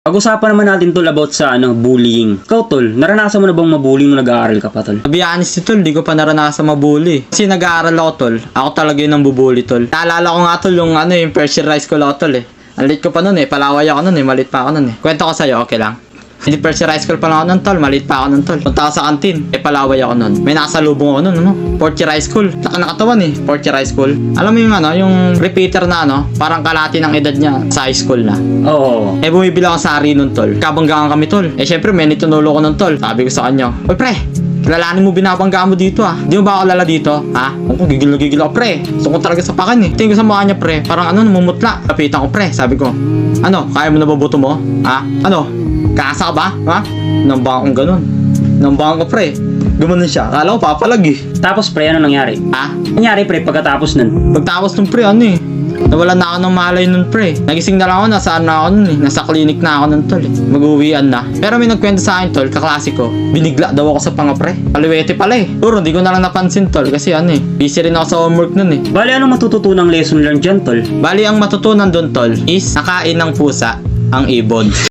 Pag-usapan naman natin tol about sa bullying. Ikaw tol, naranasan mo na bang mabully nung nag-aaral ka pa tol? To be honest tol, di ko pa naranasan mabully. Kasi nag-aaral ako tol, ako talaga yung nambubully tol. Naalala ko nga tol yung first year high school ako tol eh. Ang late ko pa nun Palaway ako nun malit pa ako nun Kwento ko sa'yo, okay lang? Hindi first year high school pa lang ako nun tol, malit pa ako nun tol. Punta ako sa kantin, Palaway ako nun. May nakasalubong ako nun, fourth year high school. Laka nakatawan fourth year high school. Alam mo yung repeater na parang kalahati ng edad niya sa high school na. Oo. Bumibili ako sa Ari nun tol. Kabanggaan kami tol. Syempre may nitunulo ko nun tol. Sabi ko sa kanya, "Oy pre, kilalanin mo binabangga mo dito Di mo ba ako lala dito? Ha? Ako gigil na gigil ako pre. Gusto ko talaga sa pakan Tingin ko sa mukha niya pre. Parang namumutla. Lapitan ko pre. Sabi ko, kaya mo na babuto mo? Ha? Kaasa ka ba? Ha? Nambang kong ganun. Nambang ko pre. Gumanon siya. Akala ko papalag Tapos pre, ano nangyari? Ha? Nangyari pre pagkatapos nun? Pagtapos nung pre, nawala na ako ng malay nun pre. Nagising na lang ako, nasaan na ako nun Nasa clinic na ako nun tol Mag-uwian na. Pero may nagkwento sa akin tol, kaklase ko. Binigla daw ako sa panga pre. Kaliwete pala Puro, hindi ko na lang napansin tol. Kasi busy rin ako sa homework nun Bali, ano matututunang lesson learned dyan tol? Bali, ang matutunan dun tol is nakain ng pusa ang ibon.